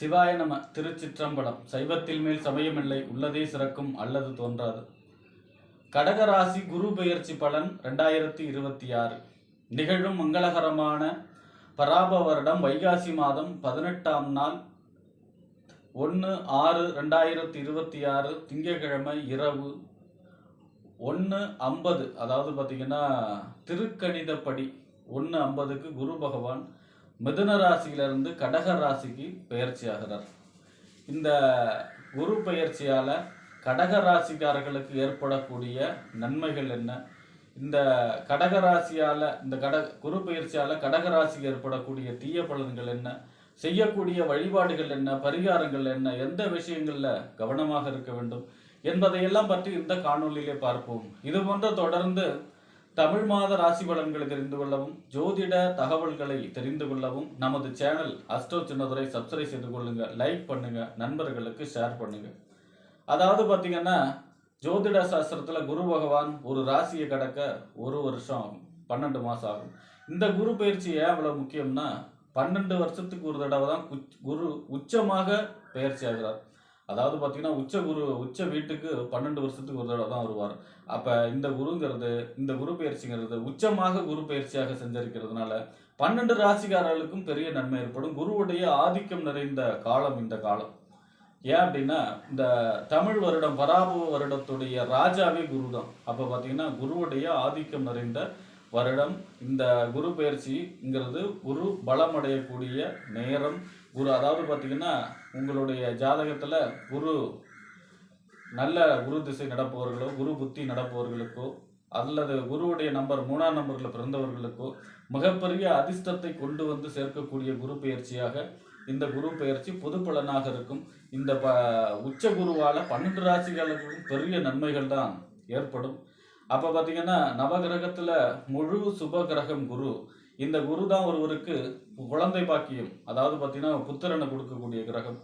சிவாய நம. திருச்சிற்றம்பலம். சைவத்தில் மேல் சமயமில்லை, உள்ளதே சிறக்கும் அல்லது தோன்றாது. கடகராசி குரு பெயர்ச்சி பலன் 2026 நிகழும் மங்களகரமான பராப வருடம் வைகாசி மாதம் 18ஆம் நாள் 1/6/2026 திங்கட்கிழமை இரவு 1:50, அதாவது பார்த்தீங்கன்னா திருக்கணிதப்படி 1:50க்கு குரு பகவான் மிதுன ராசியிலிருந்து கடக ராசிக்கு பெயர்ச்சி ஆகிறார். இந்த குரு பெயர்ச்சியால் கடக ராசிக்காரர்களுக்கு ஏற்படக்கூடிய நன்மைகள் என்ன, இந்த கடகராசியால் இந்த குரு பயிற்சியால் கடகராசிக்கு ஏற்படக்கூடிய தீய பலன்கள் என்ன, செய்யக்கூடிய வழிபாடுகள் என்ன, பரிகாரங்கள் என்ன, எந்த விஷயங்களில் கவனமாக இருக்க வேண்டும் என்பதையெல்லாம் பற்றி இந்த காணொலியிலே பார்ப்போம். இது போன்ற தொடர்ந்து தமிழ் மாத ராசி பலன்களை தெரிந்து கொள்ளவும், ஜோதிட தகவல்களை தெரிந்து கொள்ளவும் நமது சேனல் அஸ்ட்ரோ சின்னதுரை சப்ஸ்கிரைப் செய்து கொள்ளுங்க, லைக் பண்ணுங்க, நண்பர்களுக்கு ஷேர் பண்ணுங்க. அதாவது பார்த்தீங்கன்னா, ஜோதிட சாஸ்திரத்தில் குரு பகவான் ஒரு ராசியை கடக்க 1 வருஷம் ஆகும், 12 மாதம் ஆகும். இந்த குரு பயிற்சி ஏன் அவ்வளோ முக்கியம்னா, 12 வருஷத்துக்கு ஒரு தடவை தான் குரு உச்சமாக பயிற்சி ஆகிறார். அதாவது பார்த்தீங்கன்னா உச்ச வீட்டுக்கு 12 வருஷத்துக்கு ஒரு தடவை தான் வருவார். அப்போ இந்த குரு பயிற்சிங்கிறது உச்சமாக குரு பயிற்சியாக செஞ்சிருக்கிறதுனால 12 ராசிக்காரர்களுக்கும் பெரிய நன்மை ஏற்படும். குருவுடைய ஆதிக்கம் நிறைந்த காலம் இந்த காலம். ஏன் அப்படின்னா, இந்த தமிழ் வருடம் பராபவ வருடத்துடைய ராஜாவே குரு தான். அப்போ பார்த்தீங்கன்னா குருவுடைய ஆதிக்கம் நிறைந்த வருடம் இந்த குரு பயிற்சிங்கிறது. குரு பலமடையக்கூடிய நேரம் குரு, அதாவது பார்த்தீங்கன்னா உங்களுடைய ஜாதகத்தில் நல்ல குரு திசை நடப்பவர்களோ, குரு புத்தி நடப்பவர்களுக்கோ, அல்லது குருவுடைய நம்பர் 3ஆம் நம்பரில் பிறந்தவர்களுக்கோ மிகப்பெரிய அதிர்ஷ்டத்தை கொண்டு வந்து சேர்க்கக்கூடிய குரு பயிற்சியாக இந்த குரு பயிற்சி பொது பலனாக இருக்கும். இந்த உச்ச குருவால் 12 ராசிகளுக்கும் பெரிய நன்மைகள் தான் ஏற்படும். அப்போ பார்த்தீங்கன்னா நவகிரகத்தில் முழு சுப கிரகம் குரு. இந்த குரு தான் ஒருவருக்கு குழந்தை பாக்கியம், அதாவது பார்த்தீங்கன்னா புத்திரனை கொடுக்கக்கூடிய கிரகம்.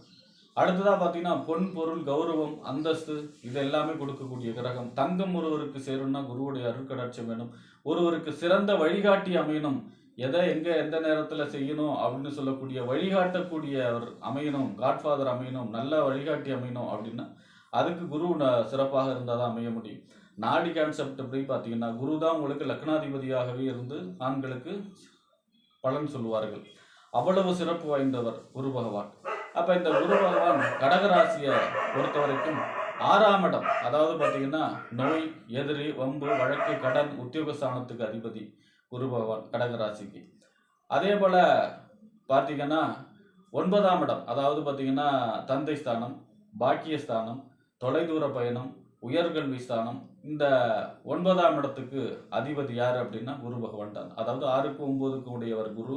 அடுத்ததாக பார்த்தீங்கன்னா பொன் பொருள் கௌரவம் அந்தஸ்து இது எல்லாமே கொடுக்கக்கூடிய கிரகம். தங்கம் ஒருவருக்கு சேரும்னா குருவுடைய அருட்கடாட்சியம் வேணும். ஒருவருக்கு சிறந்த வழிகாட்டி அமையணும், எதை எங்கே எந்த நேரத்தில் செய்யணும் அப்படின்னு சொல்லக்கூடிய வழிகாட்டக்கூடியவர் அமையணும், காட்ஃபாதர் அமையணும், நல்ல வழிகாட்டி அமையணும் அப்படின்னா அதுக்கு குரு சிறப்பாக இருந்தால் தான் அமைய முடியும். நாடி கான்செப்ட் எப்படி பார்த்தீங்கன்னா, குரு தான் உங்களுக்கு லக்னாதிபதியாகவே இருந்து ஆண்களுக்கு பலன் சொல்லுவார்கள். அவ்வளவு சிறப்பு வாய்ந்தவர் குரு பகவான். அப்போ இந்த குரு பகவான் கடகராசியை பொறுத்த வரைக்கும் 6ஆம் இடம், அதாவது பார்த்தீங்கன்னா நோய், எதிரி, வம்பு, வழக்கு, கடன், உத்தியோகஸ்தானத்துக்கு அதிபதி குரு பகவான் கடகராசிக்கு. அதே போல் பார்த்தீங்கன்னா 9ஆம் இடம், அதாவது பார்த்தீங்கன்னா தந்தை ஸ்தானம், பாக்கியஸ்தானம், தொலைதூர பயணம், உயர்கல்வி ஸ்தானம். இந்த 9ஆம் இடத்துக்கு அதிபதி யார் அப்படின்னா குரு பகவான் தான். அதாவது 6க்கும் 9க்கும் உடையவர் குரு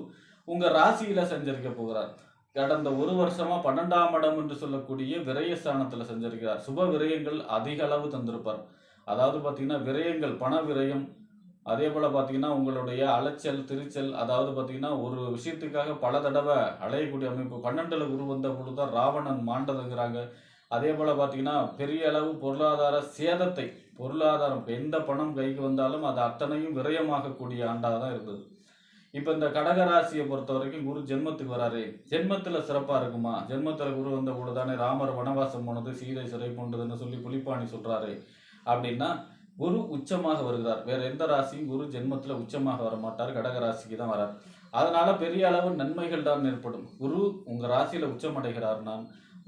உங்கள் ராசியில் சஞ்சரிக்க போகிறார். கடந்த 1 வருஷமா 12ஆம் இடம் என்று சொல்லக்கூடிய விரயஸ்தானத்தில் செஞ்சிருக்கிறார். சுப விரயங்கள் அதிக அளவு தந்திருப்பார். அதாவது பார்த்தீங்கன்னா விரயங்கள், பண விரயம், அதே போல் பார்த்தீங்கன்னா உங்களுடைய அலைச்சல் திருச்சல், அதாவது பார்த்தீங்கன்னா ஒரு விஷயத்துக்காக பல தடவை அலையக்கூடிய அமைப்பு. 12ல் குரு வந்த பொழுது தான் ராவணன் மாண்டதுங்கிறாங்க. அதே போல் பார்த்தீங்கன்னா பெரிய அளவு பொருளாதார சேதத்தை, பொருளாதாரம் எந்த பணம் கைக்கு வந்தாலும் அது அத்தனையும் விரயமாகக்கூடிய ஆண்டாக தான் இருந்தது. இப்போ இந்த கடகராசியை பொறுத்த வரைக்கும் குரு ஜென்மத்துக்கு வராரு. ஜென்மத்தில் சிறப்பாக இருக்குமா? ஜென்மத்தில் குரு வந்த பொழுது தானே ராமர் வனவாசம் போனது, சீதை சிறை போன்றதுன்னு சொல்லி புலிப்பாணி சொல்கிறாரு. அப்படின்னா குரு உச்சமாக வருகிறார். வேறு எந்த ராசியும் குரு ஜென்மத்தில் உச்சமாக வர மாட்டார், கடகராசிக்கு தான் வரார். அதனால் பெரிய அளவு நன்மைகள் தான் ஏற்படும். குரு உங்கள் ராசியில் உச்சமடைகிறார்னா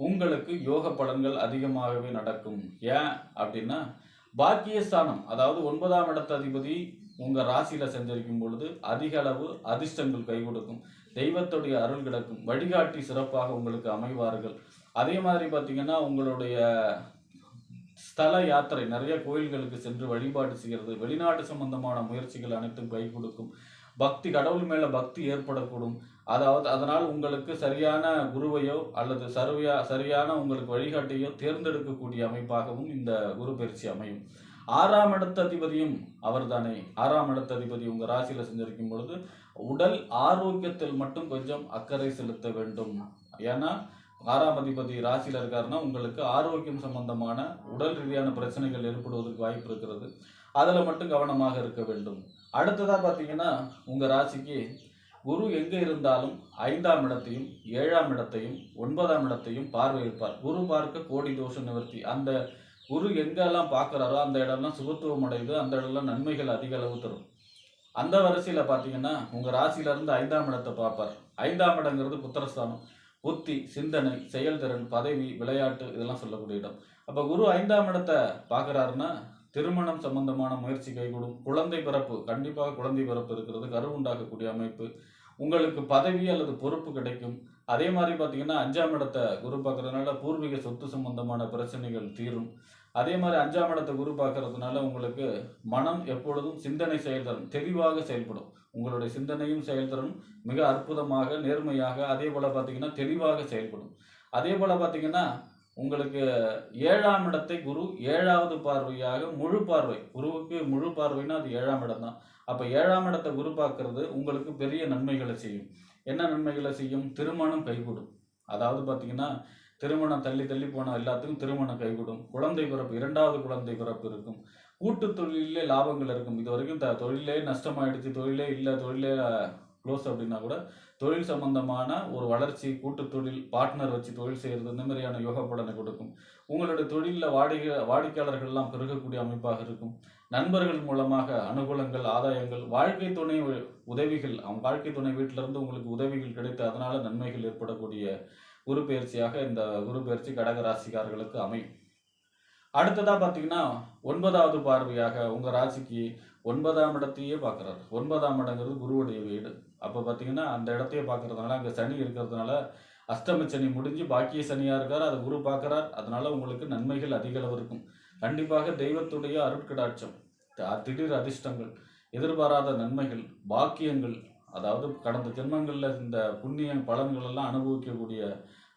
உங்களுக்கு யோக பலன்கள் அதிகமாகவே நடக்கும். ஏன் அப்படின்னா பாக்கியஸ்தானம், அதாவது 9ஆம் இடத்த அதிபதி உங்கள் ராசியில் சஞ்சரிக்கும் பொழுது அதிக அளவு அதிர்ஷ்டங்கள் கை கொடுக்கும், தெய்வத்துடைய அருள் கிடக்கும், வழிகாட்டி சிறப்பாக உங்களுக்கு அமைவார்கள். அதே மாதிரி பார்த்தீங்கன்னா உங்களுடைய ஸ்தல யாத்திரை, நிறைய கோயில்களுக்கு சென்று வழிபாடு செய்கிறது, வெளிநாட்டு சம்பந்தமான முயற்சிகள் அனைத்தும் கை கொடுக்கும், பக்தி, கடவுள் மேலே பக்தி ஏற்படக்கூடும். அதாவது அதனால் உங்களுக்கு சரியான குருவையோ அல்லது சரியான உங்களுக்கு வழிகாட்டியோ தேர்ந்தெடுக்கக்கூடிய அமைப்பாகவும் இந்த குரு பயிற்சி அமையும். 6ஆம் இடத்த அதிபதியும் அவர் தானே. 6ஆம் இடத்த அதிபதி உங்கள் ராசியில் செஞ்சிருக்கும் பொழுது உடல் ஆரோக்கியத்தில் மட்டும் கொஞ்சம் அக்கறை செலுத்த வேண்டும். ஏன்னா 6ஆம் அதிபதி ராசியில் இருக்காருன்னா உங்களுக்கு ஆரோக்கியம் சம்பந்தமான உடல் ரீதியான பிரச்சனைகள் ஏற்படுவதற்கு வாய்ப்பு இருக்கிறது. அதில் மட்டும் கவனமாக இருக்க வேண்டும். அடுத்ததாக பார்த்தீங்கன்னா உங்கள் ராசிக்கு குரு எங்கே இருந்தாலும் 5ஆம் இடத்தையும் 7ஆம் இடத்தையும் 9ஆம் இடத்தையும் பார்வையிடுப்பார். குரு பார்க்க கோடி தோஷ நிவர்த்தி. அந்த குரு எங்கெல்லாம் பார்க்குறாரோ அந்த இடம்லாம் சுபத்துவம் அடையுது, அந்த இடம்லாம் நன்மைகள் அதிக அளவு தரும். அந்த வரிசையில் பார்த்தீங்கன்னா உங்கள் ராசியிலேருந்து 5ஆம் இடத்தை பார்ப்பார். 5ஆம் இடங்கிறது புத்திரஸ்தானம். புத்தி, சிந்தனை, செயல்திறன், பதவி, விளையாட்டு இதெல்லாம் சொல்லக்கூடிய இடம். அப்போ குரு 5ஆம் இடத்தை பார்க்குறாருன்னா திருமணம் சம்பந்தமான முயற்சி கைகூடும். குழந்தை பிறப்பு, கண்டிப்பாக குழந்தை பிறப்பு இருக்கிறது, கரு உண்டாக்கக்கூடிய அமைப்பு. உங்களுக்கு பதவி அல்லது பொறுப்பு கிடைக்கும். அதே மாதிரி பார்த்தீங்கன்னா 5ஆம் இடத்தை குரு பார்க்கறதுனால பூர்வீக சொத்து சம்பந்தமான பிரச்சனைகள் தீரும். அதே மாதிரி 5ஆம் இடத்தை குரு பார்க்கறதுனால உங்களுக்கு மனம் எப்பொழுதும் சிந்தனை செயல்திறன் தெளிவாக செயல்படும். உங்களுடைய சிந்தனையும் செயல்திறனும் மிக அற்புதமாக, நேர்மையாக, அதே போல் பார்த்தீங்கன்னா தெளிவாக செயல்படும். அதே போல் பார்த்தீங்கன்னா உங்களுக்கு 7ஆம் இடத்தை குரு 7வது பார்வையாக முழு பார்வை. குருவுக்கு முழு பார்வைன்னா அது 7ஆம் இடம் தான். அப்போ 7ஆம் இடத்தை குரு பார்க்கறது உங்களுக்கு பெரிய நன்மைகளை செய்யும். என்ன நன்மைகளை செய்யும்? திருமணம் கைகூடும். அதாவது பார்த்தீங்கன்னா திருமணம் தள்ளி தள்ளி போன எல்லாத்துக்கும் திருமணம் கைகூடும். குழந்தை பிறப்பு, 2வது குழந்தை பிறப்பு இருக்கும். கூட்டு தொழிலே லாபங்கள் இருக்கும். இது வரைக்கும் தொழிலே நஷ்டமாயிடுச்சு, தொழிலே இல்லை, தொழிலே க்ளோஸ் அப்படின்னா கூட தொழில் சம்பந்தமான ஒரு வளர்ச்சி, கூட்டு தொழில், பார்ட்னர் வச்சு தொழில் செய்கிறது, இந்த மாதிரியான யோக பலனை கொடுக்கும். உங்களுடைய தொழிலில் வாடிக்கையாளர்கள்லாம் பெருகக்கூடிய அமைப்பாக இருக்கும். நண்பர்கள் மூலமாக அனுகூலங்கள், ஆதாயங்கள், வாழ்க்கை துணை உதவிகள், அவங்க வாழ்க்கை துணை வீட்டிலிருந்து உங்களுக்கு உதவிகள் கிடைத்து அதனால நன்மைகள் ஏற்படக்கூடிய குரு பயிற்சியாக இந்த குரு பயிற்சி கடக ராசிக்காரர்களுக்கு அமையும். அடுத்ததாக பார்த்தீங்கன்னா 9வது பார்வையாக உங்கள் ராசிக்கு 9ஆம் இடத்தையே பார்க்குறாரு. 9ஆம் இடங்கிறது குருவுடைய வீடு. அப்போ பார்த்தீங்கன்னா அந்த இடத்தையே பார்க்கறதுனால அங்கே சனி இருக்கிறதுனால அஷ்டம சனி முடிஞ்சு பாக்கிய சனியாக இருக்கார், அதை குரு பார்க்குறார். அதனால உங்களுக்கு நன்மைகள் அதிக அளவு இருக்கும். கண்டிப்பாக தெய்வத்துடைய அருட்கடாட்சம், திடீர் அதிர்ஷ்டங்கள், எதிர்பாராத நன்மைகள், பாக்கியங்கள், அதாவது கடந்த ஜென்மங்களில் இந்த புண்ணிய பலன்கள் எல்லாம் அனுபவிக்கக்கூடிய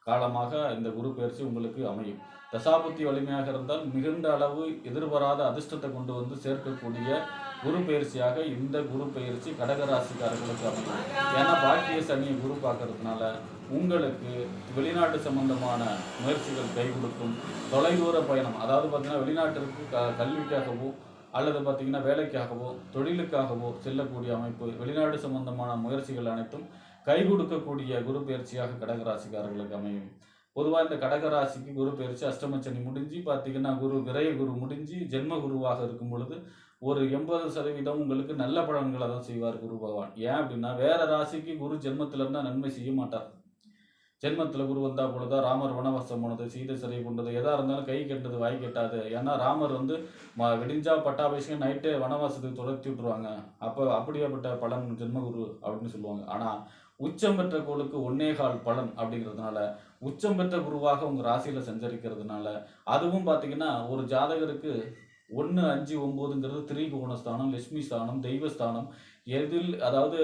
காலமாக இந்த குரு பயிற்சி உங்களுக்கு அமையும். தசாபுத்தி வலிமையாக இருந்தால் மிகுந்த அளவு எதிர்பாராத அதிர்ஷ்டத்தை கொண்டு வந்து சேர்க்கக்கூடிய குரு பயிற்சியாக இந்த குரு பயிற்சி கடகராசிக்காரர்களுக்கு அமையும். ஏன்னா பாக்கிய சனியை குரு பார்க்கறதுனால உங்களுக்கு வெளிநாட்டு சம்பந்தமான முயற்சிகள் கை கொடுக்கும். தொலைதூர பயணம், அதாவது பார்த்தீங்கன்னா வெளிநாட்டிற்கு கல்விக்காகவோ அல்லது பார்த்தீங்கன்னா வேலைக்காகவோ தொழிலுக்காகவோ செல்லக்கூடிய அமைப்பு, வெளிநாடு சம்பந்தமான முயற்சிகள் அனைத்தும் கை கொடுக்கக்கூடிய குரு பயிற்சியாக கடகராசிக்காரர்களுக்கு அமையும். பொதுவாக இந்த கடகராசிக்கு குரு பயிற்சி அஷ்டமச்சனி முடிஞ்சு பார்த்தீங்கன்னா விரய குரு முடிஞ்சு ஜென்ம குருவாக இருக்கும் பொழுது ஒரு 80% உங்களுக்கு நல்ல பலன்களை தான் செய்வார் குரு பகவான். ஏன் அப்படின்னா வேற ராசிக்கு குரு ஜென்மத்தில் இருந்தால் நன்மை செய்ய மாட்டார். ஜென்மத்தில் குரு வந்தால் பொழுதுதான் ராமர் வனவாசம் போனது, சீதை சிறை கொண்டது, எதாக இருந்தாலும் கை கெட்டது வாய் கெட்டாது. ஏன்னா ராமர் விடிஞ்சா பட்டாபிஷேகம் நைட்டே வனவாசத்துக்கு துரத்தி விட்டுருவாங்க. அப்போ அப்படியேப்பட்ட பலன் ஜென்மகுரு அப்படின்னு சொல்லுவாங்க. ஆனால் உச்சம் பெற்ற கோளுக்கு 1.25 பலன் அப்படிங்கிறதுனால உச்சம் பெற்ற குருவாக உங்கள் ராசியில் சஞ்சரிக்கிறதுனால அதுவும் பார்த்தீங்கன்னா ஒரு ஜாதகருக்கு 1, 5, 9ங்கிறது திரிகோணஸ்தானம், லட்சுமி ஸ்தானம், தெய்வஸ்தானம், எதில் அதாவது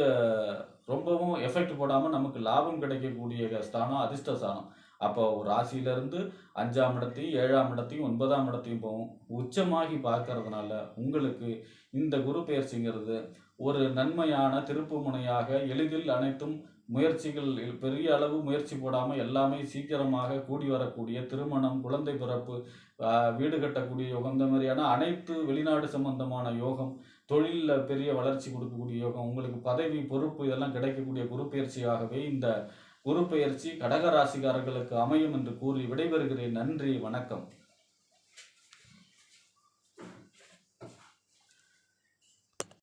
ரொம்பவும் எஃபெக்ட் போடாமல் நமக்கு லாபம் கிடைக்கக்கூடிய ஸ்தானம் அதிர்ஷ்ட ஸ்தானம். அப்போ ராசியிலேருந்து 5ஆம் இடத்தையும் 7ஆம் இடத்தையும் 9ஆம் இடத்தையும் போகும். உச்சமாகி பார்க்கறதுனால உங்களுக்கு இந்த குரு பயிற்சிங்கிறது ஒரு நன்மையான திருப்பு முனையாக எளிதில் அனைத்தும் முயற்சிகள் பெரிய அளவு முயற்சி போடாமல் எல்லாமே சீக்கிரமாக கூடி வரக்கூடிய திருமணம், குழந்தை பிறப்பு, வீடு கட்டக்கூடிய யோகம், இந்த மாதிரியான அனைத்து வெளிநாடு சம்பந்தமான யோகம், தொழிலில் பெரிய வளர்ச்சி கொடுக்கக்கூடிய யோகம், உங்களுக்கு பதவி பொறுப்பு இதெல்லாம் கிடைக்கக்கூடிய குரு பயிற்சியாகவே இந்த குரு பயிற்சி கடகராசிக்காரர்களுக்கு அமையும் என்று கூறி விடைபெறுகிறேன். நன்றி, வணக்கம்.